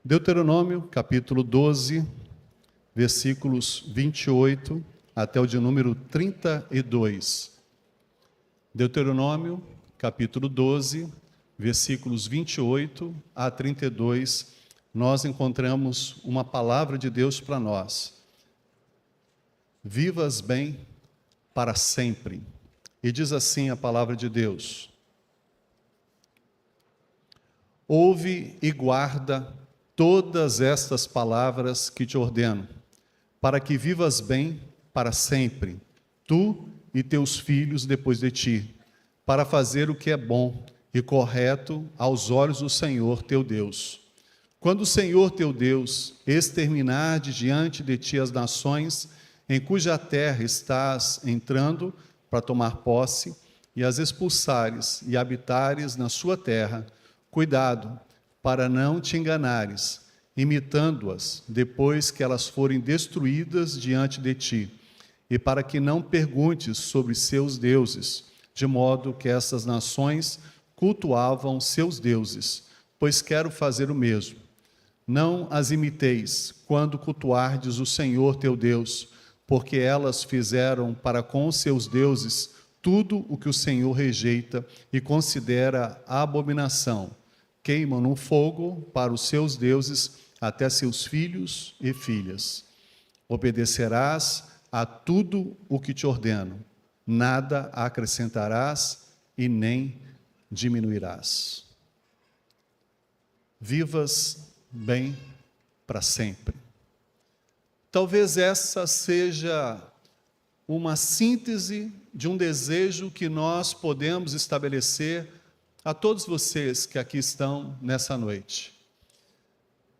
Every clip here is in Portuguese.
Deuteronômio, capítulo 12, versículos 28 até o de número 32. Deuteronômio, capítulo 12, versículos 28 a 32, nós encontramos uma palavra de Deus para nós. Vivas bem para sempre. E diz assim a palavra de Deus: ouve e guarda todas estas palavras que te ordeno, para que vivas bem para sempre, tu e teus filhos depois de ti, para fazer o que é bom e correto aos olhos do Senhor teu Deus. Quando o Senhor teu Deus exterminar de diante de ti as nações em cuja terra estás entrando para tomar posse, e as expulsares e habitares na sua terra, cuidado para não te enganares, imitando-as depois que elas forem destruídas diante de ti, e para que não perguntes sobre seus deuses, de modo que essas nações cultuavam seus deuses, pois quero fazer o mesmo. Não as imiteis quando cultuardes o Senhor teu Deus, porque elas fizeram para com os seus deuses tudo o que o Senhor rejeita e considera abominação. Queimam no fogo para os seus deuses até seus filhos e filhas. Obedecerás a tudo o que te ordeno, nada acrescentarás e nem diminuirás. Vivas bem para sempre. Talvez essa seja uma síntese de um desejo que nós podemos estabelecer a todos vocês que aqui estão nessa noite.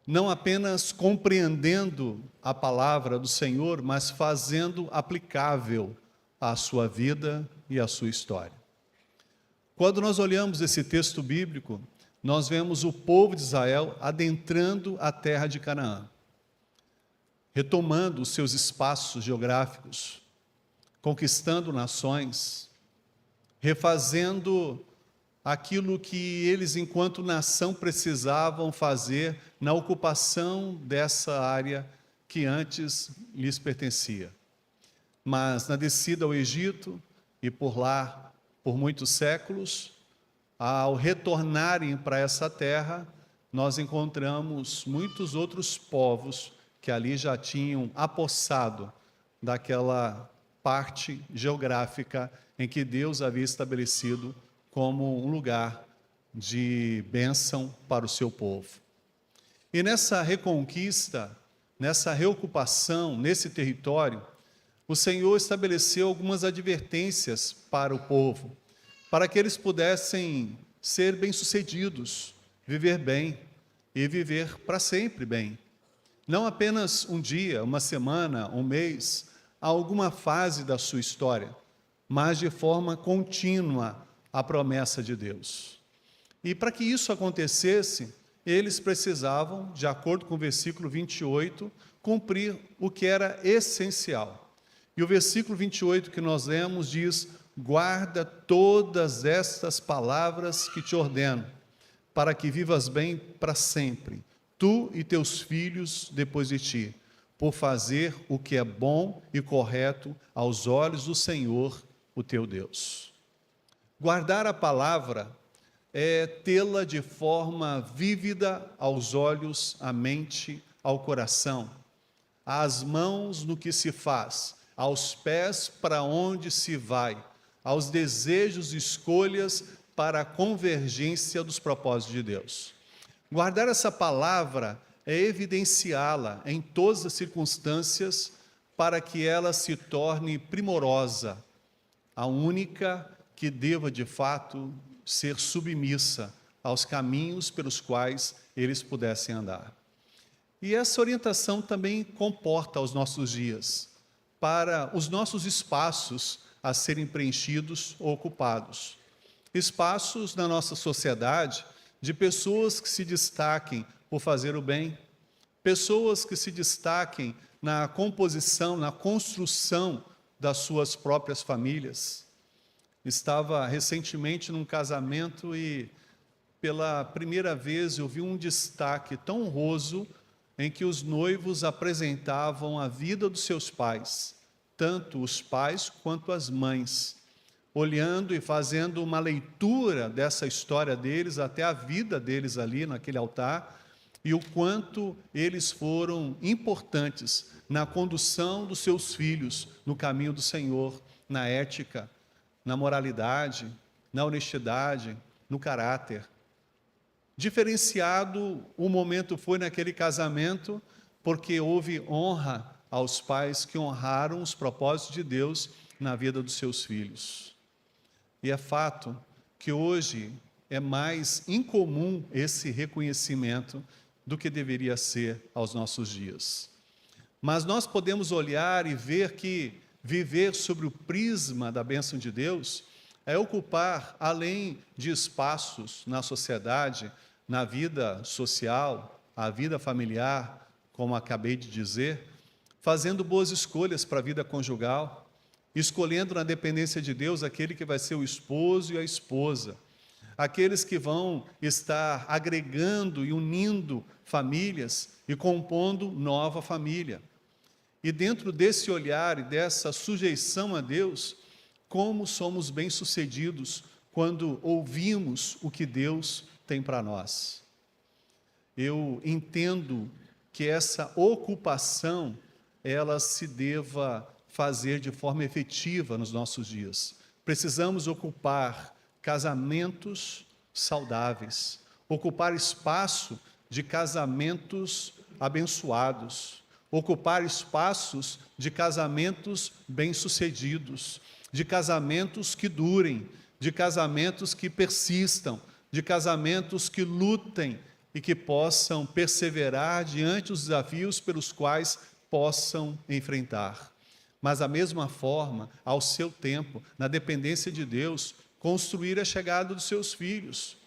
Não apenas compreendendo a palavra do Senhor, mas fazendo aplicável à sua vida e à sua história. Quando nós olhamos esse texto bíblico, nós vemos o povo de Israel adentrando a terra de Canaã, retomando os seus espaços geográficos, conquistando nações, refazendo aquilo que eles, enquanto nação, precisavam fazer na ocupação dessa área que antes lhes pertencia. Mas na descida ao Egito, e por lá por muitos séculos, ao retornarem para essa terra, nós encontramos muitos outros povos que ali já tinham apossado daquela parte geográfica em que Deus havia estabelecido como um lugar de bênção para o seu povo. E nessa reconquista, nessa reocupação, nesse território, o Senhor estabeleceu algumas advertências para o povo, para que eles pudessem ser bem-sucedidos, viver bem e viver para sempre bem. Não apenas um dia, uma semana, um mês, alguma fase da sua história, mas de forma contínua, a promessa de Deus. E para que isso acontecesse, eles precisavam, de acordo com o versículo 28, cumprir o que era essencial. E o versículo 28 que nós lemos diz: guarda todas estas palavras que te ordeno, para que vivas bem para sempre, tu e teus filhos depois de ti, por fazer o que é bom e correto aos olhos do Senhor, o teu Deus. Guardar a palavra é tê-la de forma vívida aos olhos, à mente, ao coração, às mãos no que se faz, aos pés para onde se vai, aos desejos e escolhas para a convergência dos propósitos de Deus. Guardar essa palavra é evidenciá-la em todas as circunstâncias para que ela se torne primorosa, a única que deva de fato ser submissa aos caminhos pelos quais eles pudessem andar. E essa orientação também comporta os nossos dias, para os nossos espaços a serem preenchidos ou ocupados. Espaços na nossa sociedade de pessoas que se destaquem por fazer o bem, pessoas que se destaquem na composição, na construção das suas próprias famílias. Estava recentemente num casamento e pela primeira vez eu vi um destaque tão honroso em que os noivos apresentavam a vida dos seus pais, tanto os pais quanto as mães, olhando e fazendo uma leitura dessa história deles, até a vida deles ali naquele altar, e o quanto eles foram importantes na condução dos seus filhos no caminho do Senhor, na ética, na moralidade, na honestidade, no caráter. Diferenciado o momento foi naquele casamento, porque houve honra aos pais que honraram os propósitos de Deus na vida dos seus filhos. E é fato que hoje é mais incomum esse reconhecimento do que deveria ser aos nossos dias. Mas nós podemos olhar e ver que viver sobre o prisma da bênção de Deus é ocupar, além de espaços na sociedade, na vida social, a vida familiar, como acabei de dizer, fazendo boas escolhas para a vida conjugal, escolhendo na dependência de Deus aquele que vai ser o esposo e a esposa, aqueles que vão estar agregando e unindo famílias e compondo nova família. E dentro desse olhar e dessa sujeição a Deus, como somos bem-sucedidos quando ouvimos o que Deus tem para nós. Eu entendo que essa ocupação, ela se deva fazer de forma efetiva nos nossos dias. Precisamos ocupar casamentos saudáveis, ocupar espaço de casamentos abençoados, ocupar espaços de casamentos bem-sucedidos, de casamentos que durem, de casamentos que persistam, de casamentos que lutem e que possam perseverar diante dos desafios pelos quais possam enfrentar. Mas, da mesma forma, ao seu tempo, na dependência de Deus, construir a chegada dos seus filhos,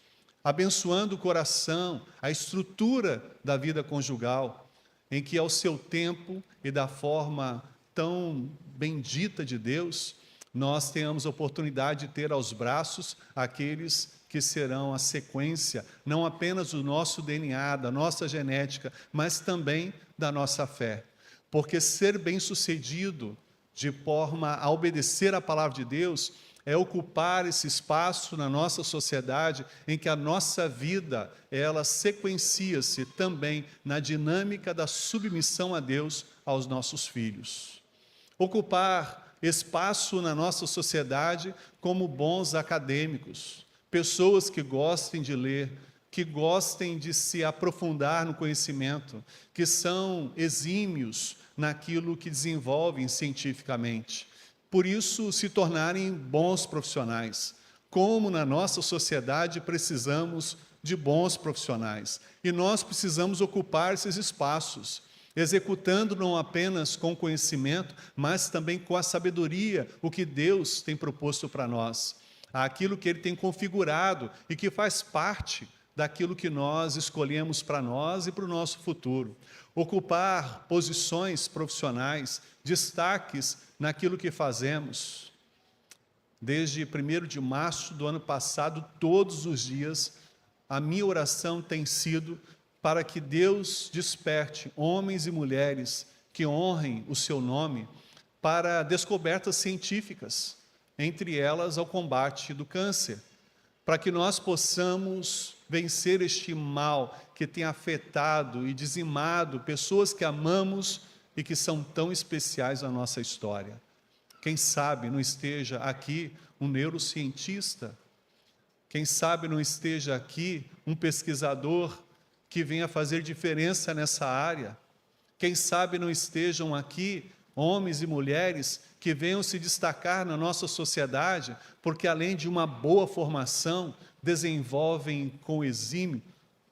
abençoando o coração, a estrutura da vida conjugal, em que ao seu tempo e da forma tão bendita de Deus, nós tenhamos a oportunidade de ter aos braços aqueles que serão a sequência, não apenas do nosso DNA, da nossa genética, mas também da nossa fé. Porque ser bem-sucedido de forma a obedecer à palavra de Deus é ocupar esse espaço na nossa sociedade em que a nossa vida, ela sequencia-se também na dinâmica da submissão a Deus aos nossos filhos. Ocupar espaço na nossa sociedade como bons acadêmicos, pessoas que gostem de ler, que gostem de se aprofundar no conhecimento, que são exímios naquilo que desenvolvem cientificamente. Por isso, se tornarem bons profissionais. Como na nossa sociedade precisamos de bons profissionais. E nós precisamos ocupar esses espaços, executando não apenas com conhecimento, mas também com a sabedoria, o que Deus tem proposto para nós. Aquilo que Ele tem configurado e que faz parte daquilo que nós escolhemos para nós e para o nosso futuro. Ocupar posições profissionais, destaques naquilo que fazemos. Desde 1º de março do ano passado, todos os dias, a minha oração tem sido para que Deus desperte homens e mulheres que honrem o seu nome para descobertas científicas, entre elas ao combate do câncer, para que nós possamos vencer este mal que tem afetado e dizimado pessoas que amamos e que são tão especiais na nossa história. Quem sabe não esteja aqui um neurocientista, quem sabe não esteja aqui um pesquisador que venha fazer diferença nessa área, quem sabe não estejam aqui homens e mulheres que venham se destacar na nossa sociedade, porque além de uma boa formação, desenvolvem com exímio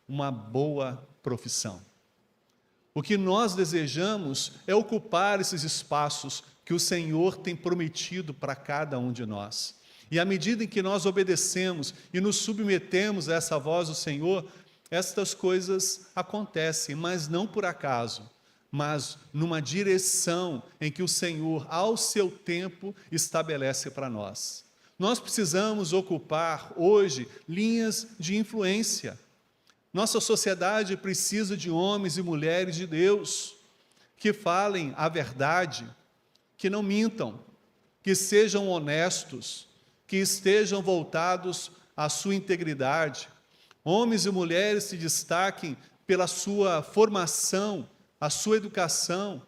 uma boa profissão. O que nós desejamos é ocupar esses espaços que o Senhor tem prometido para cada um de nós. E à medida em que nós obedecemos e nos submetemos a essa voz do Senhor, estas coisas acontecem, mas não por acaso, mas numa direção em que o Senhor, ao seu tempo, estabelece para nós. Nós precisamos ocupar hoje linhas de influência. Nossa sociedade precisa de homens e mulheres de Deus que falem a verdade, que não mintam, que sejam honestos, que estejam voltados à sua integridade. Homens e mulheres se destaquem pela sua formação, a sua educação,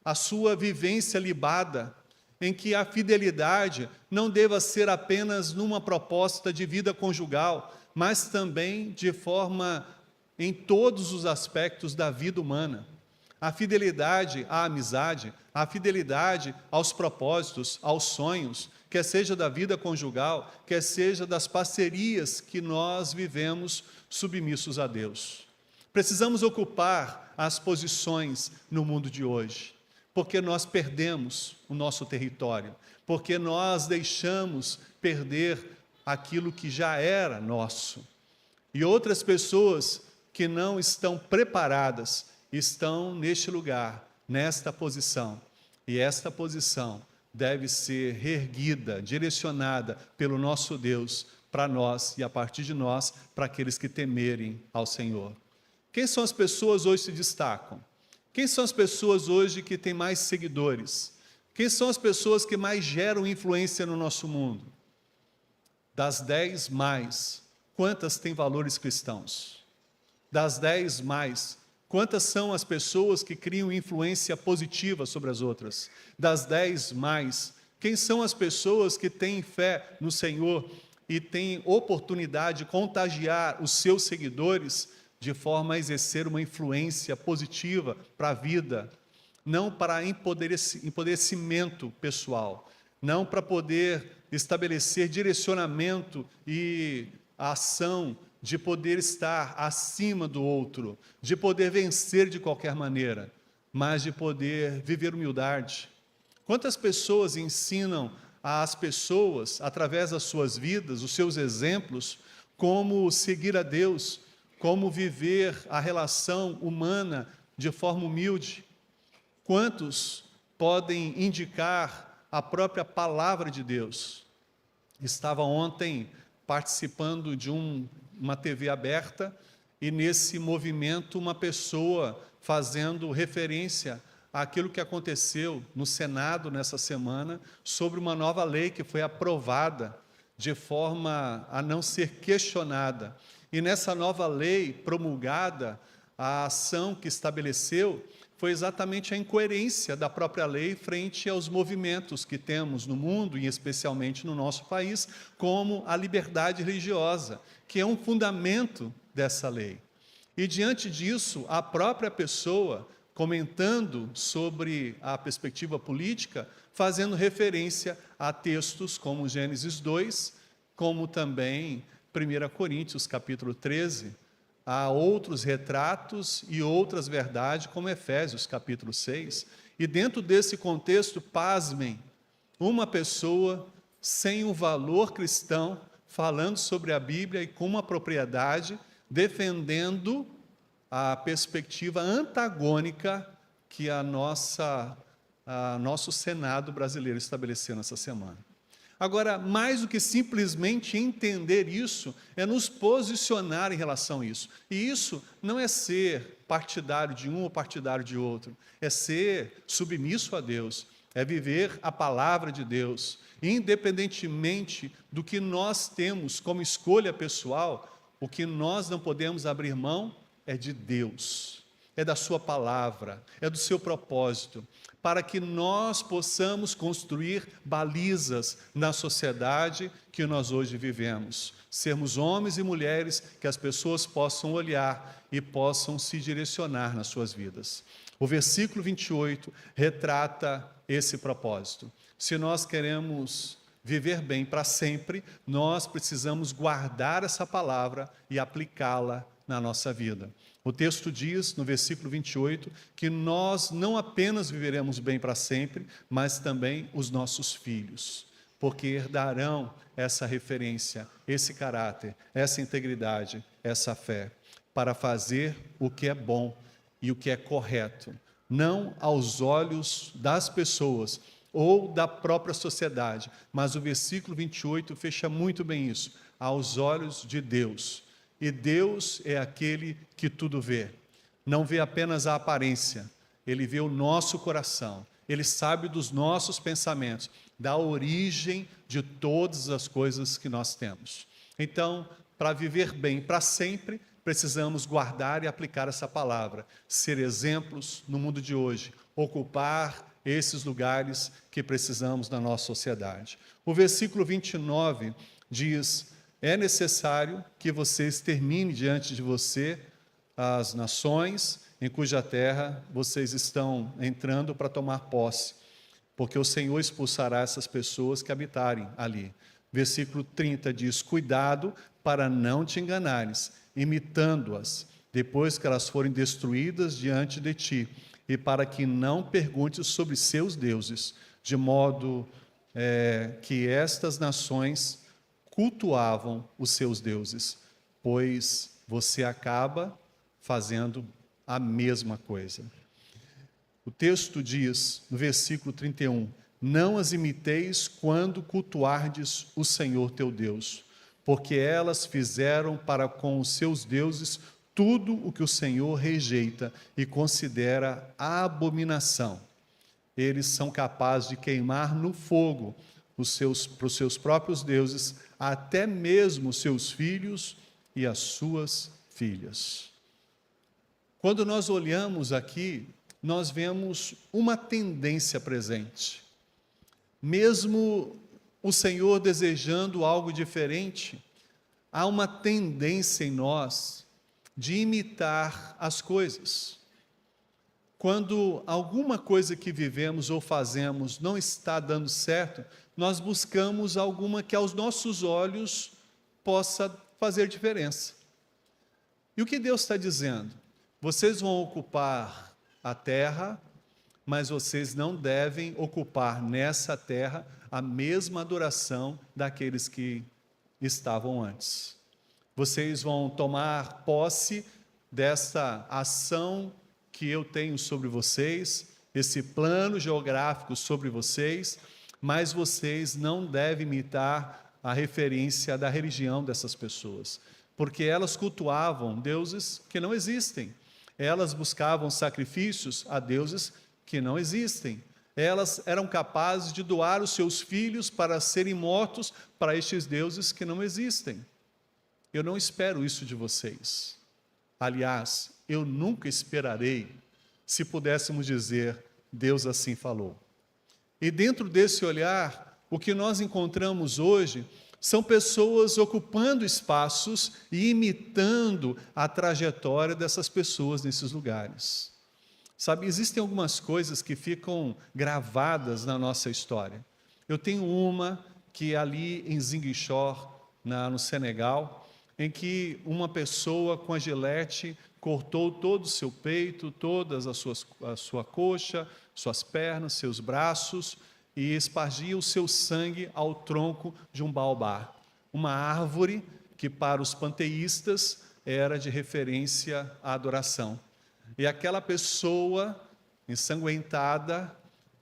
a sua vivência libada, em que a fidelidade não deva ser apenas numa proposta de vida conjugal, mas também de forma em todos os aspectos da vida humana. A fidelidade à amizade, a fidelidade aos propósitos, aos sonhos, quer seja da vida conjugal, quer seja das parcerias que nós vivemos submissos a Deus. Precisamos ocupar as posições no mundo de hoje, porque nós perdemos o nosso território, porque nós deixamos perder aquilo que já era nosso. E outras pessoas que não estão preparadas estão neste lugar, nesta posição. E esta posição deve ser reerguida, direcionada pelo nosso Deus para nós e a partir de nós, para aqueles que temerem ao Senhor. Quem são as pessoas hoje que se destacam? Quem são as pessoas hoje que têm mais seguidores? Quem são as pessoas que mais geram influência no nosso mundo? Das 10 mais, quantas têm valores cristãos? Das 10 mais, quantas são as pessoas que criam influência positiva sobre as outras? Das 10 mais, quem são as pessoas que têm fé no Senhor e têm oportunidade de contagiar os seus seguidores de forma a exercer uma influência positiva para a vida, não para empoderecimento pessoal, não para poder estabelecer direcionamento e a ação de poder estar acima do outro, de poder vencer de qualquer maneira, mas de poder viver humildade. Quantas pessoas ensinam às pessoas, através das suas vidas, os seus exemplos, como seguir a Deus, como viver a relação humana de forma humilde? Quantos podem indicar a própria palavra de Deus? Estava ontem participando de uma TV aberta e nesse movimento uma pessoa fazendo referência àquilo que aconteceu no Senado nessa semana sobre uma nova lei que foi aprovada de forma a não ser questionada. E nessa nova lei promulgada, a ação que estabeleceu foi exatamente a incoerência da própria lei frente aos movimentos que temos no mundo, e especialmente no nosso país, como a liberdade religiosa, que é um fundamento dessa lei. E diante disso, a própria pessoa, comentando sobre a perspectiva política, fazendo referência a textos como Gênesis 2, como também 1 Coríntios capítulo 13, há outros retratos e outras verdades, como Efésios capítulo 6, e dentro desse contexto, pasmem, uma pessoa sem um valor cristão, falando sobre a Bíblia e com uma propriedade, defendendo a perspectiva antagônica que nosso Senado brasileiro estabeleceu nessa semana. Agora, mais do que simplesmente entender isso, é nos posicionar em relação a isso. E isso não é ser partidário de um ou partidário de outro, é ser submisso a Deus, é viver a palavra de Deus, independentemente do que nós temos como escolha pessoal. O que nós não podemos abrir mão é de Deus, é da sua palavra, é do seu propósito, para que nós possamos construir balizas na sociedade que nós hoje vivemos. Sermos homens e mulheres que as pessoas possam olhar e possam se direcionar nas suas vidas. O versículo 28 retrata esse propósito. Se nós queremos viver bem para sempre, nós precisamos guardar essa palavra e aplicá-la na nossa vida. O texto diz, no versículo 28, que nós não apenas viveremos bem para sempre, mas também os nossos filhos, porque herdarão essa referência, esse caráter, essa integridade, essa fé, para fazer o que é bom e o que é correto, não aos olhos das pessoas, ou da própria sociedade. Mas o versículo 28 fecha muito bem isso. Aos olhos de Deus. E Deus é aquele que tudo vê. Não vê apenas a aparência, Ele vê o nosso coração. Ele sabe dos nossos pensamentos, da origem de todas as coisas que nós temos. Então, para viver bem para sempre, precisamos guardar e aplicar essa palavra, ser exemplos no mundo de hoje, ocupar esses lugares que precisamos na nossa sociedade. O versículo 29 diz: é necessário que você extermine diante de você as nações em cuja terra vocês estão entrando para tomar posse, porque o Senhor expulsará essas pessoas que habitarem ali. Versículo 30 diz: cuidado para não te enganares, imitando-as, depois que elas forem destruídas diante de ti, e para que não perguntes sobre seus deuses, de modo que estas nações cultuavam os seus deuses, pois você acaba fazendo a mesma coisa. O texto diz, no versículo 31, não as imiteis quando cultuardes o Senhor teu Deus, porque elas fizeram para com os seus deuses tudo o que o Senhor rejeita e considera abominação. Eles são capazes de queimar no fogo para os seus próprios deuses, até mesmo seus filhos e as suas filhas. Quando nós olhamos aqui, nós vemos uma tendência presente. Mesmo o Senhor desejando algo diferente, há uma tendência em nós de imitar as coisas. Quando alguma coisa que vivemos ou fazemos não está dando certo, nós buscamos alguma que aos nossos olhos possa fazer diferença. E o que Deus está dizendo? Vocês vão ocupar a terra, mas vocês não devem ocupar nessa terra a mesma adoração daqueles que estavam antes. Vocês vão tomar posse dessa ação que eu tenho sobre vocês, esse plano geográfico sobre vocês, mas vocês não devem imitar a referência da religião dessas pessoas, porque elas cultuavam deuses que não existem. Elas buscavam sacrifícios a deuses que não existem. Elas eram capazes de doar os seus filhos para serem mortos para estes deuses que não existem. Eu não espero isso de vocês. Aliás, eu nunca esperarei, se pudéssemos dizer, Deus assim falou. E dentro desse olhar, o que nós encontramos hoje são pessoas ocupando espaços e imitando a trajetória dessas pessoas nesses lugares. Sabe, existem algumas coisas que ficam gravadas na nossa história. Eu tenho uma que ali em Ziguinchor, no Senegal, em que uma pessoa com a gilete cortou todo o seu peito, todas a sua coxa, suas pernas, seus braços, e espargia o seu sangue ao tronco de um baobá, uma árvore que para os panteístas era de referência à adoração. E aquela pessoa ensanguentada,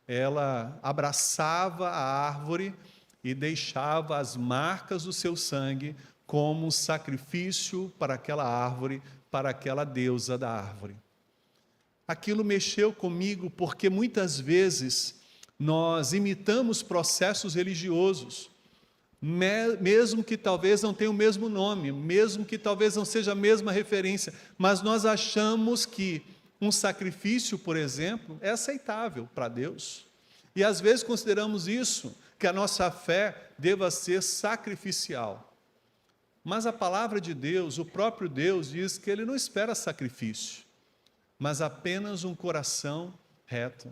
ela abraçava a árvore e deixava as marcas do seu sangue como um sacrifício para aquela árvore, para aquela deusa da árvore. Aquilo mexeu comigo porque muitas vezes nós imitamos processos religiosos, mesmo que talvez não tenha o mesmo nome, mesmo que talvez não seja a mesma referência, mas nós achamos que um sacrifício, por exemplo, é aceitável para Deus. E às vezes consideramos isso, que a nossa fé deva ser sacrificial. Mas a palavra de Deus, o próprio Deus diz que Ele não espera sacrifício, mas apenas um coração reto,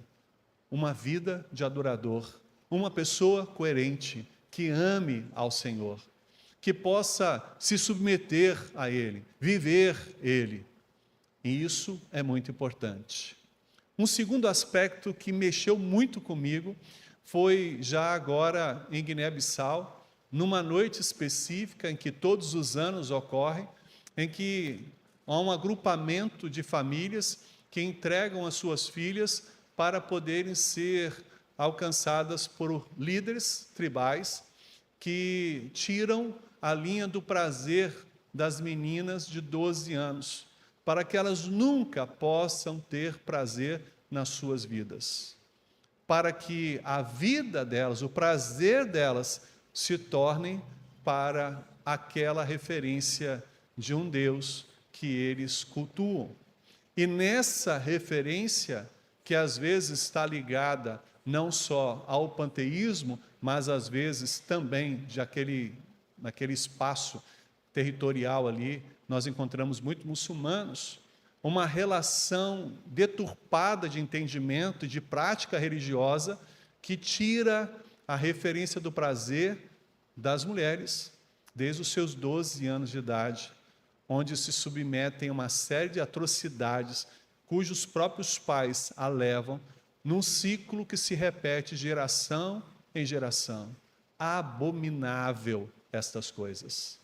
uma vida de adorador, uma pessoa coerente, que ame ao Senhor, que possa se submeter a Ele, viver Ele. E isso é muito importante. Um segundo aspecto que mexeu muito comigo foi já agora em Guiné-Bissau, numa noite específica em que todos os anos ocorre, em que há um agrupamento de famílias que entregam as suas filhas para poderem ser alcançadas por líderes tribais que tiram a linha do prazer das meninas de 12 anos, para que elas nunca possam ter prazer nas suas vidas, para que a vida delas, o prazer delas, se tornem para aquela referência de um Deus que eles cultuam. E nessa referência, que às vezes está ligada não só ao panteísmo, mas às vezes também naquele espaço territorial ali, nós encontramos muitos muçulmanos, uma relação deturpada de entendimento e de prática religiosa que tira a referência do prazer das mulheres desde os seus 12 anos de idade, onde se submetem a uma série de atrocidades cujos próprios pais a levam num ciclo que se repete geração em geração. Abominável estas coisas.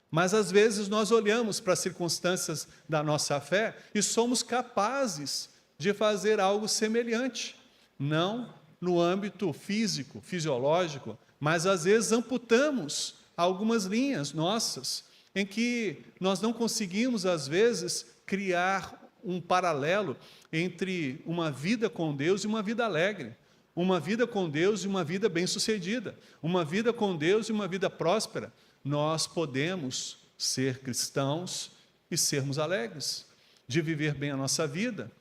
Mas às vezes nós olhamos para as circunstâncias da nossa fé e somos capazes de fazer algo semelhante, não no âmbito físico, fisiológico, mas às vezes amputamos algumas linhas nossas, em que nós não conseguimos às vezes criar um paralelo entre uma vida com Deus e uma vida alegre, uma vida com Deus e uma vida bem-sucedida, uma vida com Deus e uma vida próspera. Nós podemos ser cristãos e sermos alegres, de viver bem a nossa vida,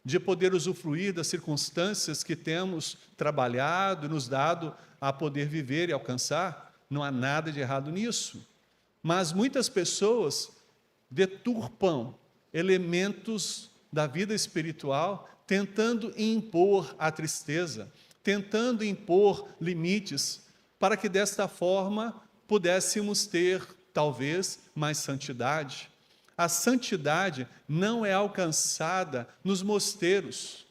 de poder usufruir das circunstâncias que temos trabalhado e nos dado a poder viver e alcançar. Não há nada de errado nisso. Mas muitas pessoas deturpam elementos da vida espiritual, tentando impor a tristeza, tentando impor limites, para que desta forma pudéssemos ter, talvez, mais santidade. A santidade não é alcançada nos mosteiros.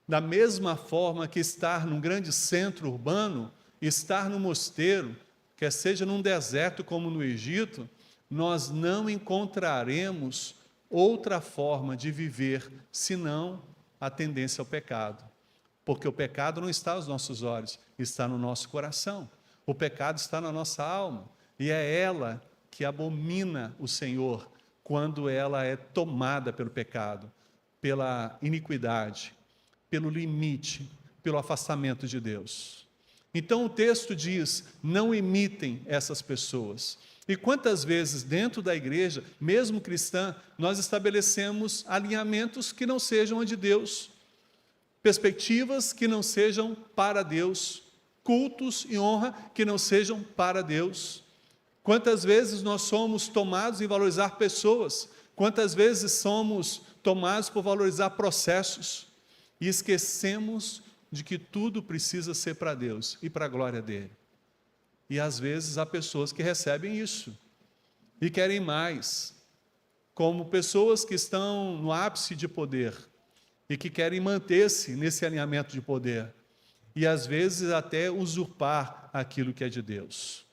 Da mesma forma que estar num grande centro urbano, estar no mosteiro, quer seja num deserto como no Egito, nós não encontraremos outra forma de viver, senão a tendência ao pecado. Porque o pecado não está aos nossos olhos, está no nosso coração. O pecado está na nossa alma, e é ela que abomina o Senhor quando ela é tomada pelo pecado, pela iniquidade, pelo limite, pelo afastamento de Deus. Então o texto diz, não imitem essas pessoas. E quantas vezes dentro da igreja, mesmo cristã, nós estabelecemos alinhamentos que não sejam de Deus, perspectivas que não sejam para Deus, cultos e honra que não sejam para Deus. Quantas vezes nós somos tomados em valorizar pessoas, quantas vezes somos tomados por valorizar processos, e esquecemos de que tudo precisa ser para Deus e para a glória dele. E às vezes há pessoas que recebem isso e querem mais, como pessoas que estão no ápice de poder e que querem manter-se nesse alinhamento de poder e às vezes até usurpar aquilo que é de Deus.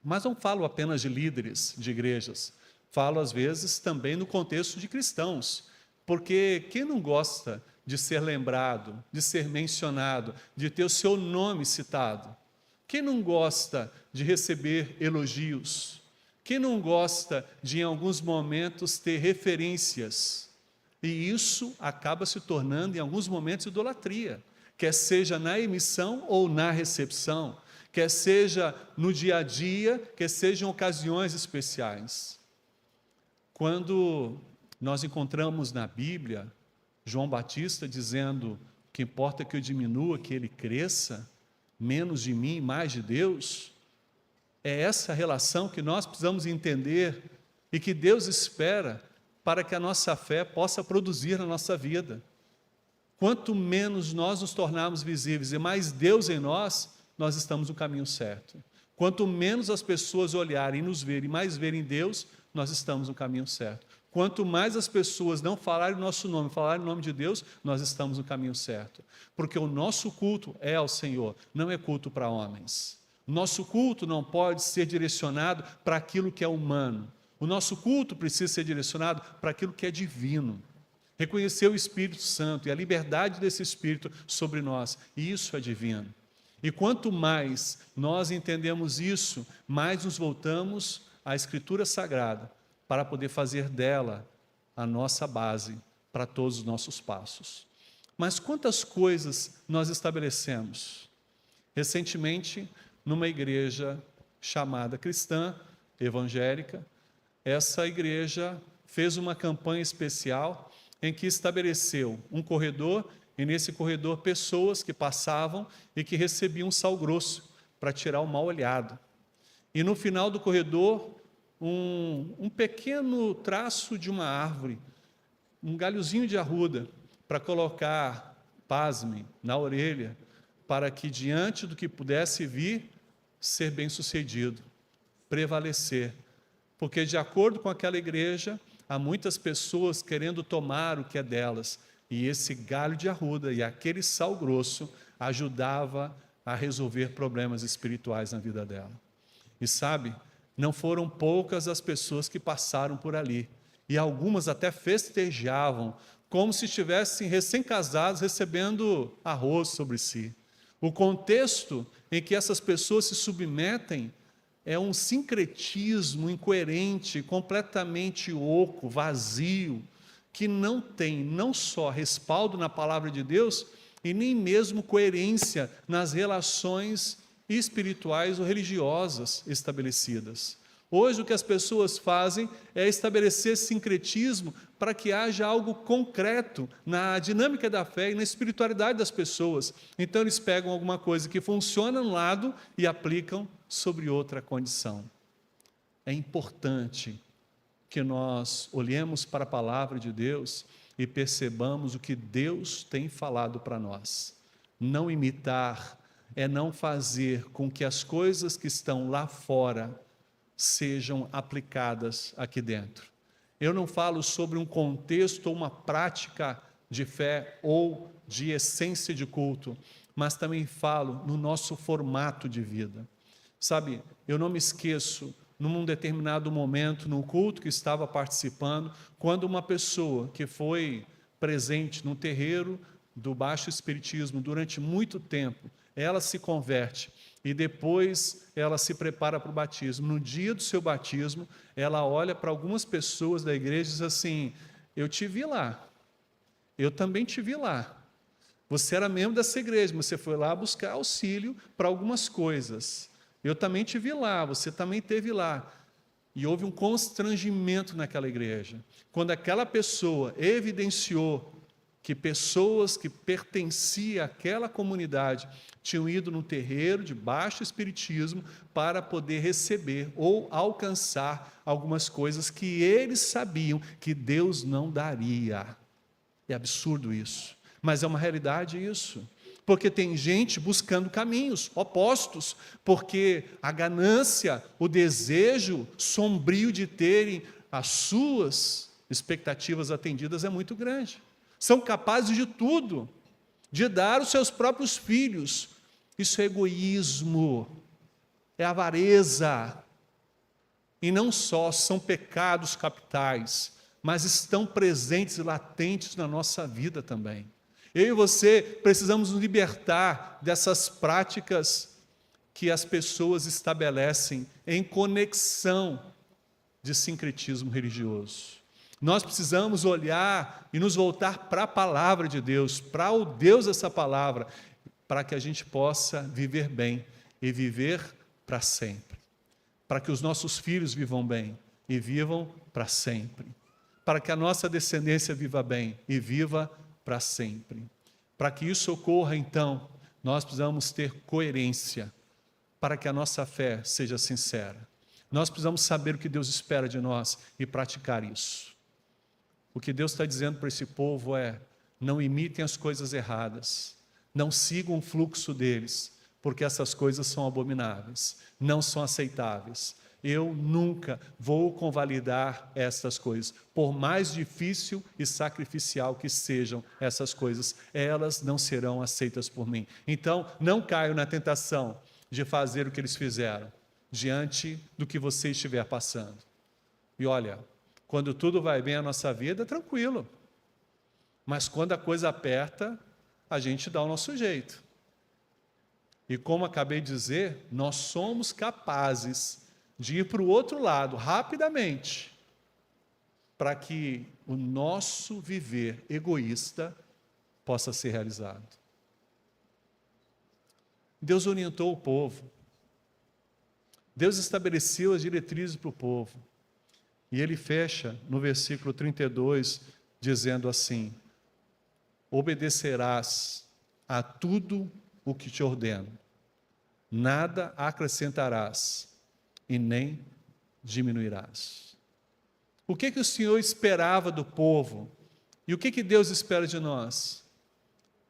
Mas não falo apenas de líderes de igrejas, falo às vezes também no contexto de cristãos, porque quem não gosta de ser lembrado, de ser mencionado, de ter o seu nome citado? Quem não gosta de receber elogios? Quem não gosta de, em alguns momentos, ter referências? E isso acaba se tornando, em alguns momentos, idolatria, quer seja na emissão ou na recepção, quer seja no dia a dia, quer seja em ocasiões especiais. Quando nós encontramos na Bíblia João Batista dizendo que importa que eu diminua, que ele cresça, menos de mim, mais de Deus, é essa relação que nós precisamos entender e que Deus espera para que a nossa fé possa produzir na nossa vida. Quanto menos nós nos tornarmos visíveis e mais Deus em nós, nós estamos no caminho certo. Quanto menos as pessoas olharem e nos verem, mais verem Deus, nós estamos no caminho certo. Quanto mais as pessoas não falarem o nosso nome, falarem o nome de Deus, nós estamos no caminho certo. Porque o nosso culto é ao Senhor, não é culto para homens. O nosso culto não pode ser direcionado para aquilo que é humano. O nosso culto precisa ser direcionado para aquilo que é divino. reconhecer o Espírito Santo e a liberdade desse Espírito sobre nós. E isso é divino. E quanto mais nós entendemos isso, mais nos voltamos à Escritura Sagrada para poder fazer dela a nossa base para todos os nossos passos. Mas quantas coisas nós estabelecemos? Recentemente, numa igreja chamada cristã, evangélica, essa igreja fez uma campanha especial em que estabeleceu um corredor, e nesse corredor pessoas que passavam e que recebiam sal grosso para tirar o mal olhado. E no final do corredor, um pequeno traço de uma árvore, um galhozinho de arruda, para colocar, pasmem, na orelha, para que diante do que pudesse vir, ser bem-sucedido, prevalecer. Porque de acordo com aquela igreja, há muitas pessoas querendo tomar o que é delas, e esse galho de arruda e aquele sal grosso ajudava a resolver problemas espirituais na vida dela. E sabe, não foram poucas as pessoas que passaram por ali, e algumas até festejavam, como se estivessem recém-casados recebendo arroz sobre si. O contexto em que essas pessoas se submetem é um sincretismo incoerente, completamente oco, vazio, que não tem não só respaldo na palavra de Deus, e nem mesmo coerência nas relações espirituais ou religiosas estabelecidas. Hoje o que as pessoas fazem é estabelecer sincretismo para que haja algo concreto na dinâmica da fé e na espiritualidade das pessoas. Então eles pegam alguma coisa que funciona num lado e aplicam sobre outra condição. É importante que nós olhemos para a palavra de Deus e percebamos o que Deus tem falado para nós. Não imitar é não fazer com que as coisas que estão lá fora sejam aplicadas aqui dentro. Eu não falo sobre um contexto ou uma prática de fé ou de essência de culto, mas também falo no nosso formato de vida. Sabe, eu não me esqueço, num determinado momento, no culto que estava participando, quando uma pessoa que foi presente no terreiro do baixo espiritismo durante muito tempo, ela se converte e depois ela se prepara para o batismo. No dia do seu batismo, ela olha para algumas pessoas da igreja e diz assim: eu te vi lá, eu também te vi lá. Você era membro dessa igreja, mas você foi lá buscar auxílio para algumas coisas. Eu também te vi lá, você também esteve lá. E houve um constrangimento naquela igreja, quando aquela pessoa evidenciou que pessoas que pertenciam àquela comunidade tinham ido no terreiro de baixo espiritismo para poder receber ou alcançar algumas coisas que eles sabiam que Deus não daria. É absurdo isso, mas é uma realidade isso. Porque tem gente buscando caminhos opostos, porque a ganância, o desejo sombrio de terem as suas expectativas atendidas é muito grande. São capazes de tudo, de dar os seus próprios filhos. Isso é egoísmo, é avareza. E não só são pecados capitais, mas estão presentes e latentes na nossa vida também. Eu e você precisamos nos libertar dessas práticas que as pessoas estabelecem em conexão de sincretismo religioso. Nós precisamos olhar e nos voltar para a palavra de Deus, para o Deus dessa palavra, para que a gente possa viver bem e viver para sempre. Para que os nossos filhos vivam bem e vivam para sempre. Para que a nossa descendência viva bem e viva para sempre. Para que isso ocorra, então, nós precisamos ter coerência, para que a nossa fé seja sincera. Nós precisamos saber o que Deus espera de nós e praticar isso. O que Deus está dizendo para esse povo é: não imitem as coisas erradas, não sigam o fluxo deles, porque essas coisas são abomináveis, não são aceitáveis. Eu nunca vou convalidar essas coisas, por mais difícil e sacrificial que sejam essas coisas, elas não serão aceitas por mim. Então, não caio na tentação de fazer o que eles fizeram, diante do que você estiver passando. E olha, quando tudo vai bem na nossa vida, tranquilo. Mas quando a coisa aperta, a gente dá o nosso jeito. E como acabei de dizer, nós somos capazes de ir para o outro lado rapidamente, para que o nosso viver egoísta possa ser realizado. Deus orientou o povo. Deus estabeleceu as diretrizes para o povo. E ele fecha no versículo 32, dizendo assim: obedecerás a tudo o que te ordeno, nada acrescentarás e nem diminuirás. O que o Senhor esperava do povo? E o que Deus espera de nós?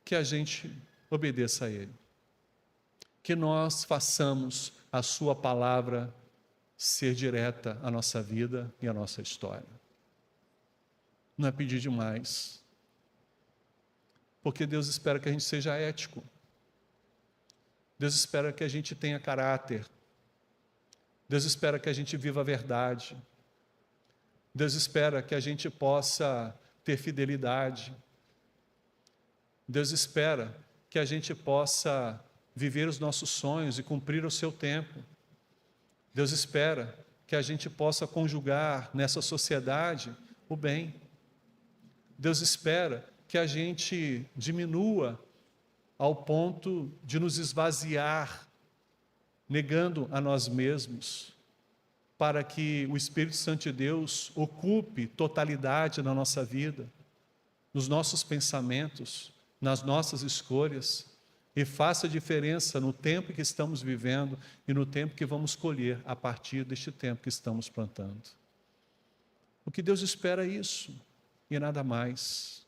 Que a gente obedeça a Ele. Que nós façamos a sua palavra ser direta à nossa vida e à nossa história. Não é pedir demais. Porque Deus espera que a gente seja ético. Deus espera que a gente tenha caráter. Deus espera que a gente viva a verdade. Deus espera que a gente possa ter fidelidade. Deus espera que a gente possa viver os nossos sonhos e cumprir o seu tempo. Deus espera que a gente possa conjugar nessa sociedade o bem. Deus espera que a gente diminua ao ponto de nos esvaziar, negando a nós mesmos, para que o Espírito Santo de Deus ocupe totalidade na nossa vida, nos nossos pensamentos, nas nossas escolhas, e faça diferença no tempo que estamos vivendo e no tempo que vamos colher a partir deste tempo que estamos plantando. O que Deus espera é isso, e nada mais.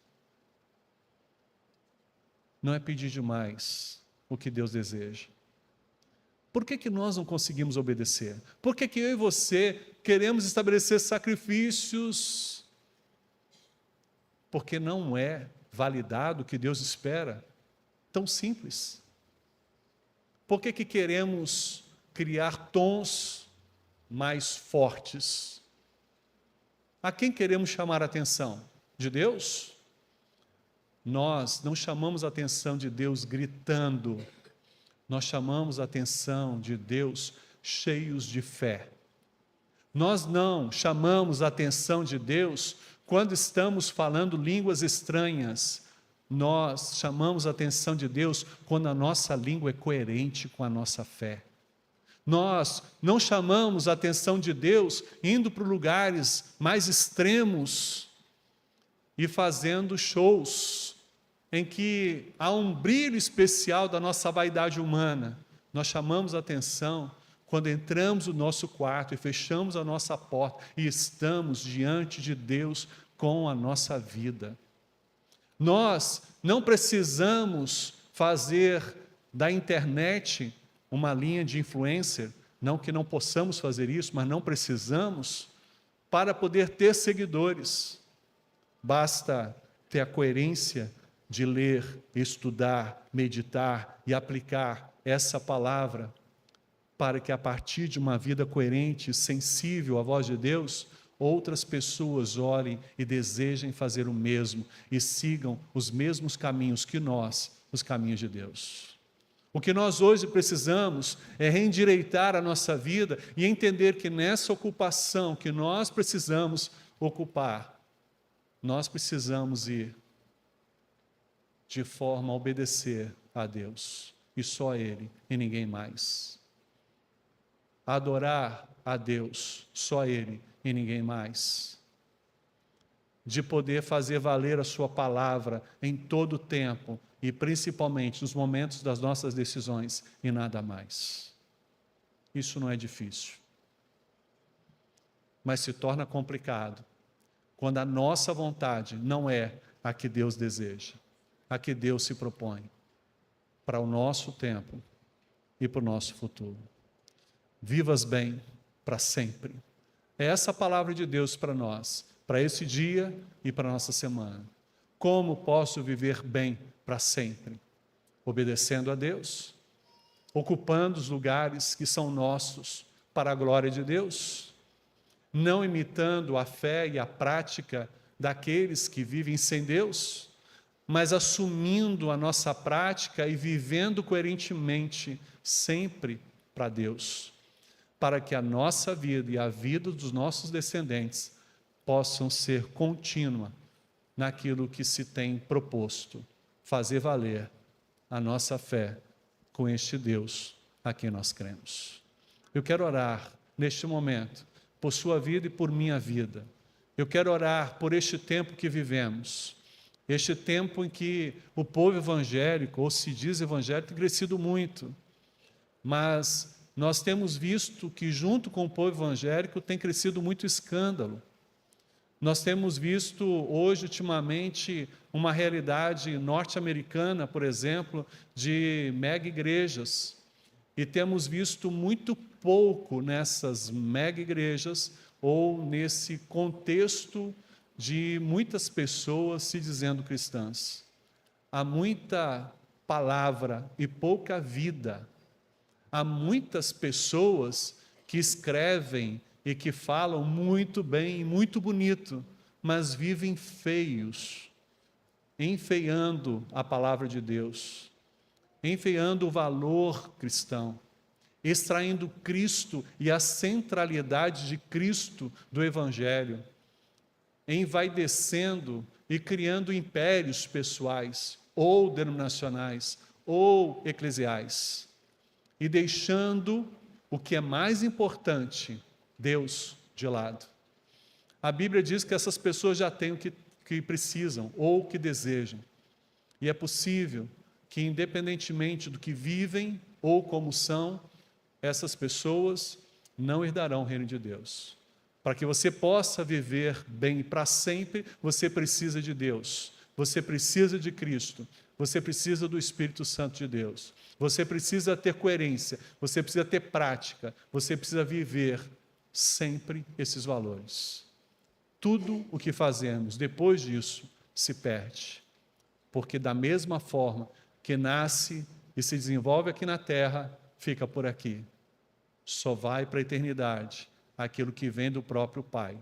Não é pedir demais o que Deus deseja. Por que nós não conseguimos obedecer? Por que eu e você queremos estabelecer sacrifícios? Porque não é validado o que Deus espera. Tão simples. Por que queremos criar tons mais fortes? A quem queremos chamar a atenção? De Deus? Nós não chamamos a atenção de Deus gritando. Nós chamamos a atenção de Deus cheios de fé. Nós não chamamos a atenção de Deus quando estamos falando línguas estranhas. Nós chamamos a atenção de Deus quando a nossa língua é coerente com a nossa fé. Nós não chamamos a atenção de Deus indo para lugares mais extremos e fazendo shows em que há um brilho especial da nossa vaidade humana. Nós chamamos a atenção quando entramos no nosso quarto e fechamos a nossa porta e estamos diante de Deus com a nossa vida. Nós não precisamos fazer da internet uma linha de influencer, não que não possamos fazer isso, mas não precisamos, para poder ter seguidores. Basta ter a coerência de ler, estudar, meditar e aplicar essa palavra, para que a partir de uma vida coerente e sensível à voz de Deus, outras pessoas orem e desejem fazer o mesmo e sigam os mesmos caminhos que nós, os caminhos de Deus. O que nós hoje precisamos é reendireitar a nossa vida e entender que nessa ocupação que nós precisamos ocupar, nós precisamos ir de forma a obedecer a Deus, e só a Ele e ninguém mais. Adorar a Deus, só a Ele e ninguém mais. De poder fazer valer a sua palavra em todo o tempo, e principalmente nos momentos das nossas decisões, e nada mais. Isso não é difícil. Mas se torna complicado quando a nossa vontade não é a que Deus deseja, a que Deus se propõe para o nosso tempo e para o nosso futuro. Vivas bem para sempre. É essa a palavra de Deus para nós, para esse dia e para a nossa semana. Como posso viver bem para sempre? Obedecendo a Deus, ocupando os lugares que são nossos para a glória de Deus, não imitando a fé e a prática daqueles que vivem sem Deus, mas assumindo a nossa prática e vivendo coerentemente sempre para Deus, para que a nossa vida e a vida dos nossos descendentes possam ser contínua naquilo que se tem proposto, fazer valer a nossa fé com este Deus a quem nós cremos. Eu quero orar neste momento por sua vida e por minha vida. Eu quero orar por este tempo que vivemos, este tempo em que o povo evangélico, ou se diz evangélico, tem crescido muito, mas nós temos visto que junto com o povo evangélico tem crescido muito escândalo. Nós temos visto hoje, ultimamente, uma realidade norte-americana, por exemplo, de mega igrejas, e temos visto muito pouco nessas mega igrejas ou nesse contexto de muitas pessoas se dizendo cristãs. Há muita palavra e pouca vida. Há muitas pessoas que escrevem e que falam muito bem e muito bonito, mas vivem feios, enfeiando a palavra de Deus, enfeiando o valor cristão, extraindo Cristo e a centralidade de Cristo do Evangelho, envaidecendo e criando impérios pessoais, ou denominacionais, ou eclesiais, e deixando o que é mais importante, Deus, de lado. A Bíblia diz que essas pessoas já têm o que precisam, ou o que desejam, e é possível que, independentemente do que vivem, ou como são, essas pessoas não herdarão o reino de Deus. Para que você possa viver bem para sempre, você precisa de Deus, você precisa de Cristo, você precisa do Espírito Santo de Deus, você precisa ter coerência, você precisa ter prática, você precisa viver sempre esses valores. Tudo o que fazemos depois disso se perde, porque da mesma forma que nasce e se desenvolve aqui na terra, fica por aqui. Só vai para a eternidade aquilo que vem do próprio Pai,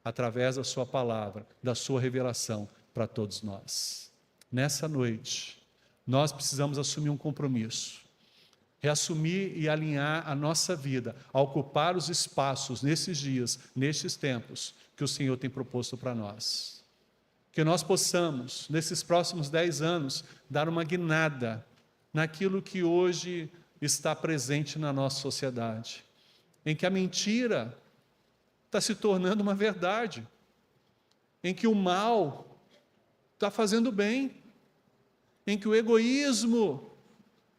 através da sua palavra, da sua revelação para todos nós. Nessa noite, nós precisamos assumir um compromisso, reassumir e alinhar a nossa vida, a ocupar os espaços nesses dias, nestes tempos, que o Senhor tem proposto para nós. Que nós possamos, nesses próximos 10 anos, dar uma guinada naquilo que hoje está presente na nossa sociedade, em que a mentira está se tornando uma verdade, em que o mal está fazendo bem, em que o egoísmo,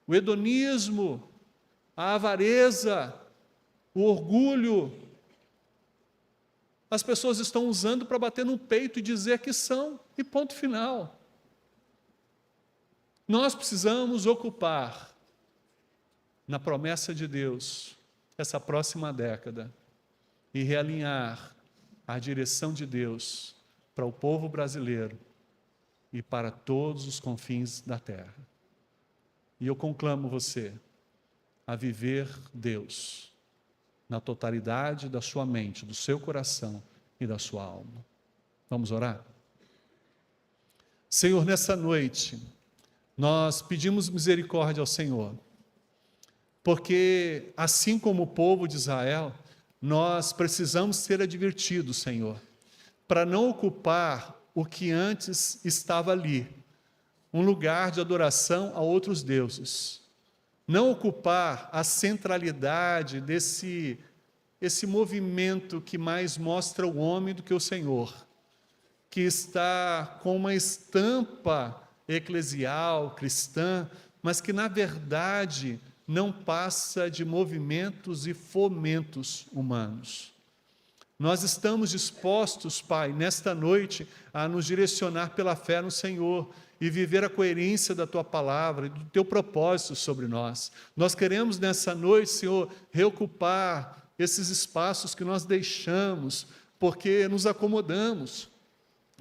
o hedonismo, a avareza, o orgulho, as pessoas estão usando para bater no peito e dizer que são, e ponto final. Nós precisamos ocupar, na promessa de Deus, essa próxima década, e realinhar a direção de Deus para o povo brasileiro e para todos os confins da terra. E eu conclamo você a viver Deus na totalidade da sua mente, do seu coração e da sua alma. Vamos orar? Senhor, nessa noite, nós pedimos misericórdia ao Senhor, porque assim como o povo de Israel, nós precisamos ser advertidos, Senhor, para não ocupar o que antes estava ali, um lugar de adoração a outros deuses. Não ocupar a centralidade desse movimento que mais mostra o homem do que o Senhor, que está com uma estampa eclesial, cristã, mas que na verdade não passa de movimentos e fomentos humanos. Nós estamos dispostos, Pai, nesta noite, a nos direcionar pela fé no Senhor e viver a coerência da Tua palavra e do Teu propósito sobre nós. Nós queremos nessa noite, Senhor, reocupar esses espaços que nós deixamos, porque nos acomodamos.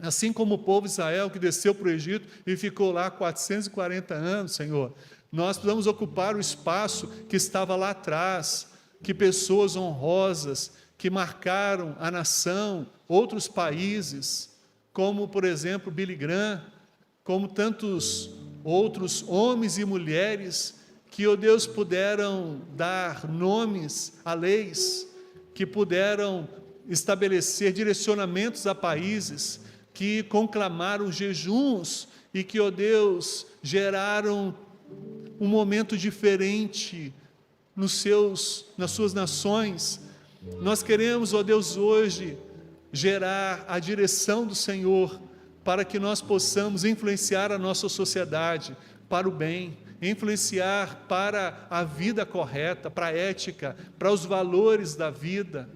Assim como o povo de Israel que desceu para o Egito e ficou lá 440 anos, Senhor, nós precisamos ocupar o espaço que estava lá atrás, que pessoas honrosas, que marcaram a nação, outros países, como, por exemplo, Billy Graham, como tantos outros homens e mulheres que, ó Deus, puderam dar nomes a leis, que puderam estabelecer direcionamentos a países, que conclamaram jejuns e que, ó Deus, geraram um momento diferente nas suas nações. Nós queremos, ó Deus, hoje gerar a direção do Senhor para que nós possamos influenciar a nossa sociedade para o bem, influenciar para a vida correta, para a ética, para os valores da vida.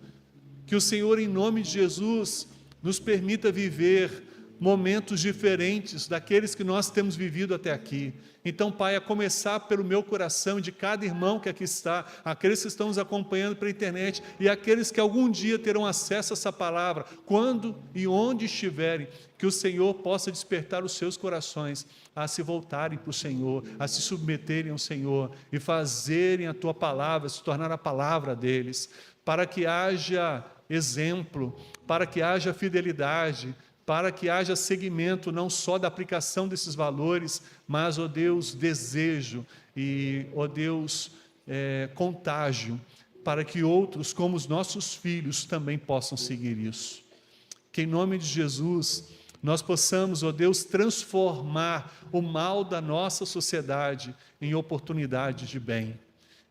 Que o Senhor, em nome de Jesus, nos permita viver momentos diferentes daqueles que nós temos vivido até aqui. Então, Pai, a começar pelo meu coração, de cada irmão que aqui está, aqueles que estão nos acompanhando pela internet e aqueles que algum dia terão acesso a essa palavra, quando e onde estiverem, que o Senhor possa despertar os seus corações a se voltarem para o Senhor, a se submeterem ao Senhor e fazerem a Tua palavra se tornar a palavra deles, para que haja exemplo, para que haja fidelidade, para que haja seguimento não só da aplicação desses valores, mas, ó Deus, desejo e, ó Deus, contágio, para que outros, como os nossos filhos, também possam seguir isso. Que em nome de Jesus, nós possamos, ó Deus, transformar o mal da nossa sociedade em oportunidade de bem.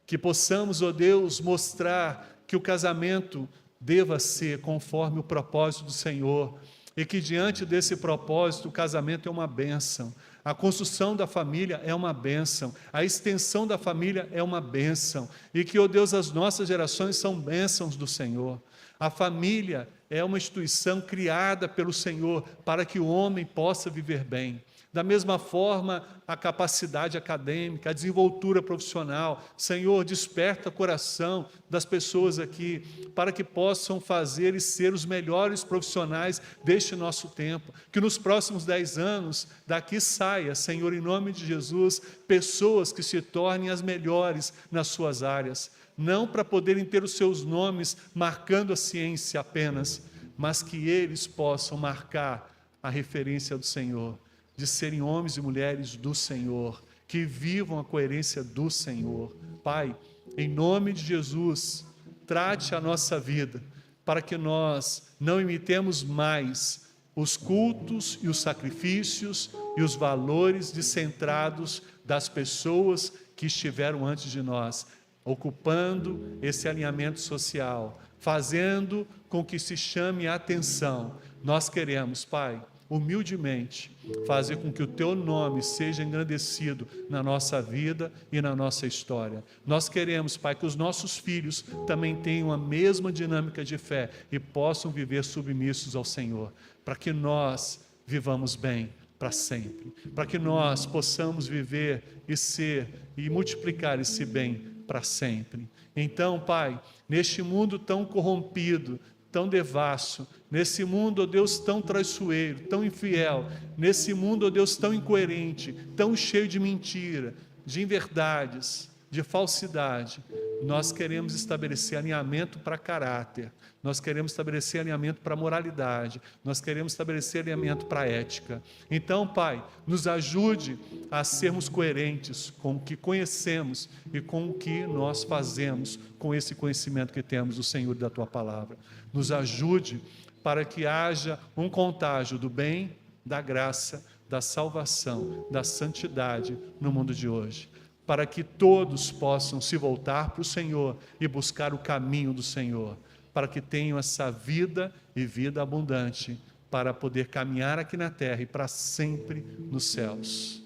Que possamos, ó Deus, mostrar que o casamento deva ser conforme o propósito do Senhor, e que diante desse propósito o casamento é uma bênção, a construção da família é uma bênção, a extensão da família é uma bênção, e que, ó Deus, as nossas gerações são bênçãos do Senhor. A família é uma instituição criada pelo Senhor para que o homem possa viver bem. Da mesma forma, a capacidade acadêmica, a desenvoltura profissional. Senhor, desperta o coração das pessoas aqui, para que possam fazer e ser os melhores profissionais deste nosso tempo. Que nos próximos 10 anos, daqui saia, Senhor, em nome de Jesus, pessoas que se tornem as melhores nas suas áreas. Não para poderem ter os seus nomes marcando a ciência apenas, mas que eles possam marcar a referência do Senhor, de serem homens e mulheres do Senhor, que vivam a coerência do Senhor. Pai, em nome de Jesus, trate a nossa vida, para que nós não imitemos mais os cultos e os sacrifícios e os valores descentrados das pessoas que estiveram antes de nós, ocupando esse alinhamento social, fazendo com que se chame a atenção. Nós queremos, Pai, humildemente, fazer com que o Teu nome seja engrandecido na nossa vida e na nossa história. Nós queremos, Pai, que os nossos filhos também tenham a mesma dinâmica de fé e possam viver submissos ao Senhor, para que nós vivamos bem para sempre, para que nós possamos viver e ser e multiplicar esse bem para sempre. Então, Pai, neste mundo tão corrompido, tão devasso, nesse mundo, ó Deus, tão traiçoeiro, tão infiel, nesse mundo, ó Deus, tão incoerente, tão cheio de mentira, de inverdades, de falsidade, nós queremos estabelecer alinhamento para caráter, nós queremos estabelecer alinhamento para moralidade, nós queremos estabelecer alinhamento para ética. Então, Pai, nos ajude a sermos coerentes com o que conhecemos e com o que nós fazemos com esse conhecimento que temos do Senhor e da Tua Palavra. Nos ajude para que haja um contágio do bem, da graça, da salvação, da santidade no mundo de hoje, para que todos possam se voltar para o Senhor e buscar o caminho do Senhor, para que tenham essa vida e vida abundante, para poder caminhar aqui na terra e para sempre nos céus.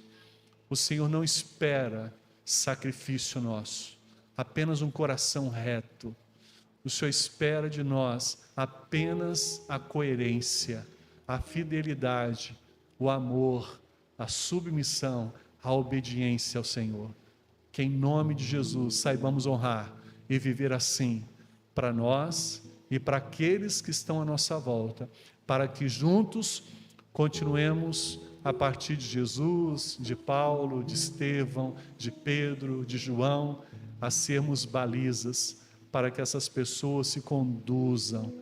O Senhor não espera sacrifício nosso, apenas um coração reto. O Senhor espera de nós apenas a coerência, a fidelidade, o amor, a submissão, a obediência ao Senhor. Que em nome de Jesus saibamos honrar e viver assim para nós e para aqueles que estão à nossa volta, para que juntos continuemos a partir de Jesus, de Paulo, de Estevão, de Pedro, de João, a sermos balizas para que essas pessoas se conduzam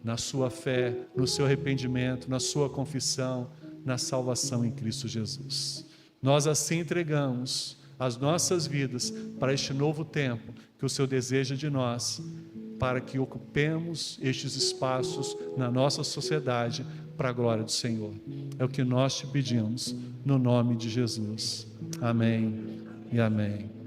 na sua fé, no seu arrependimento, na sua confissão, na salvação em Cristo Jesus. Nós assim entregamos as nossas vidas para este novo tempo que o Senhor deseja de nós, para que ocupemos estes espaços na nossa sociedade para a glória do Senhor. É o que nós te pedimos, no nome de Jesus. Amém e amém.